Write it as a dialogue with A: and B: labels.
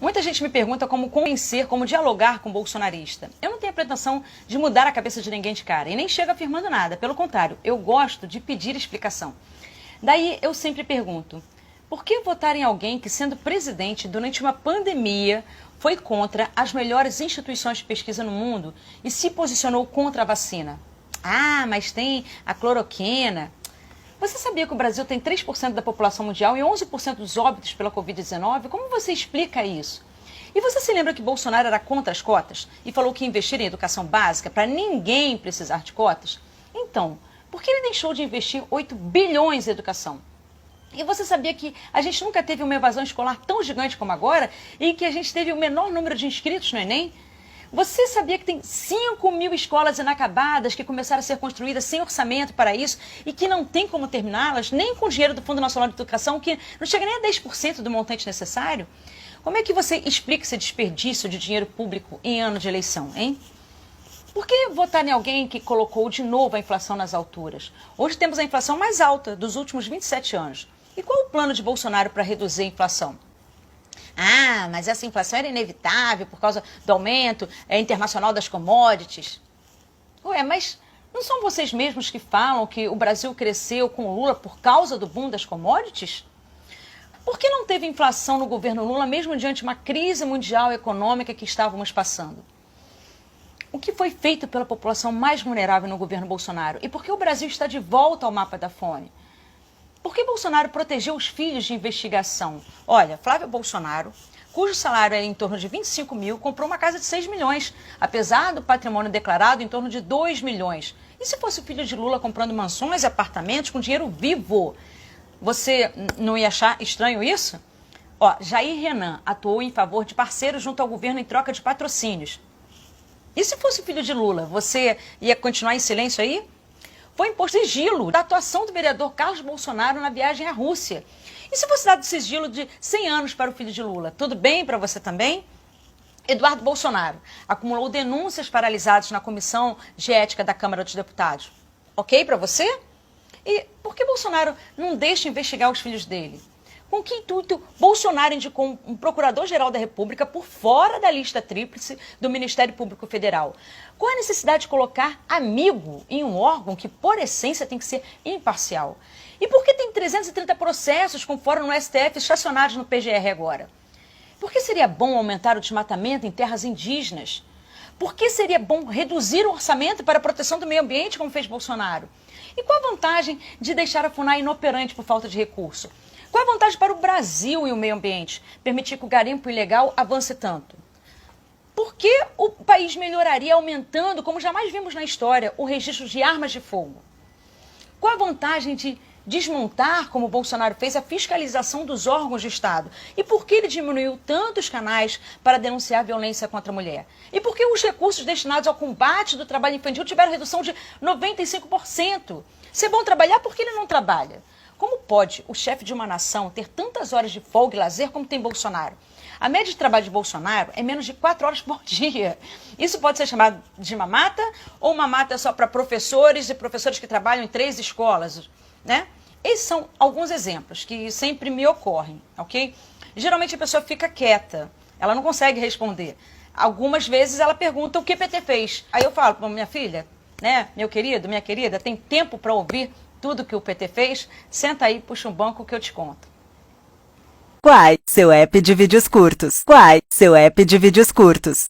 A: Muita gente me pergunta como convencer, como dialogar com o bolsonarista. Eu não tenho a pretensão de mudar a cabeça de ninguém de cara e nem chego afirmando nada. Pelo contrário, eu gosto de pedir explicação. Daí eu sempre pergunto, por que votar em alguém que, sendo presidente durante uma pandemia, foi contra as melhores instituições de pesquisa no mundo e se posicionou contra a vacina? Ah, mas tem a cloroquina. Você sabia que o Brasil tem 3% da população mundial e 11% dos óbitos pela Covid-19? Como você explica isso? E você se lembra que Bolsonaro era contra as cotas e falou que ia investir em educação básica para ninguém precisar de cotas? Então, por que ele deixou de investir 8 bilhões em educação? E você sabia que a gente nunca teve uma evasão escolar tão gigante como agora e que a gente teve o menor número de inscritos no Enem? Você sabia que tem 5.000 escolas inacabadas que começaram a ser construídas sem orçamento para isso e que não tem como terminá-las, nem com dinheiro do Fundo Nacional de Educação, que não chega nem a 10% do montante necessário? Como é que você explica esse desperdício de dinheiro público em ano de eleição, hein? Por que votar em alguém que colocou de novo a inflação nas alturas? Hoje temos a inflação mais alta dos últimos 27 anos. E qual o plano de Bolsonaro para reduzir a inflação? Ah, mas essa inflação era inevitável por causa do aumento internacional das commodities. Ué, mas não são vocês mesmos que falam que o Brasil cresceu com o Lula por causa do boom das commodities? Por que não teve inflação no governo Lula, mesmo diante de uma crise mundial econômica que estávamos passando? O que foi feito pela população mais vulnerável no governo Bolsonaro? E por que o Brasil está de volta ao mapa da fome? Por que Bolsonaro protegeu os filhos de investigação? Olha, Flávio Bolsonaro, cujo salário era em torno de 25 mil, comprou uma casa de 6 milhões, apesar do patrimônio declarado em torno de 2 milhões. E se fosse o filho de Lula comprando mansões e apartamentos com dinheiro vivo? Você não ia achar estranho isso? Ó, Jair Renan atuou em favor de parceiros junto ao governo em troca de patrocínios. E se fosse o filho de Lula, você ia continuar em silêncio aí? Foi imposto sigilo da atuação do vereador Carlos Bolsonaro na viagem à Rússia. E se fosse dado sigilo de 100 anos para o filho de Lula, tudo bem para você também? Eduardo Bolsonaro acumulou denúncias paralisadas na Comissão de Ética da Câmara dos Deputados. Ok para você? E por que Bolsonaro não deixa investigar os filhos dele? Com que intuito Bolsonaro indicou um procurador-geral da República por fora da lista tríplice do Ministério Público Federal? Qual a necessidade de colocar amigo em um órgão que, por essência, tem que ser imparcial? E por que tem 330 processos com fórum no STF estacionados no PGR agora? Por que seria bom aumentar o desmatamento em terras indígenas? Por que seria bom reduzir o orçamento para a proteção do meio ambiente, como fez Bolsonaro? E qual a vantagem de deixar a FUNAI inoperante por falta de recurso? Qual a vantagem para o Brasil e o meio ambiente permitir que o garimpo ilegal avance tanto? Por que o país melhoraria aumentando, como jamais vimos na história, o registro de armas de fogo? Qual a vantagem de desmontar, como o Bolsonaro fez, a fiscalização dos órgãos de Estado? E por que ele diminuiu tantos canais para denunciar violência contra a mulher? E por que os recursos destinados ao combate do trabalho infantil tiveram redução de 95%? Se é bom trabalhar, por que ele não trabalha? Como pode o chefe de uma nação ter tantas horas de folga e lazer como tem Bolsonaro? A média de trabalho de Bolsonaro é menos de 4 horas por dia. Isso pode ser chamado de mamata ou mamata só para professores e professores que trabalham em 3 escolas, né? Esses são alguns exemplos que sempre me ocorrem, ok? Geralmente a pessoa fica quieta, ela não consegue responder. Algumas vezes ela pergunta o que o PT fez. Aí eu falo, minha filha, né, meu querido, minha querida, tem tempo para ouvir tudo que o PT fez? Senta aí, puxa um banco que eu te conto.
B: Quai, seu app de vídeos curtos. Quai, seu app de vídeos curtos.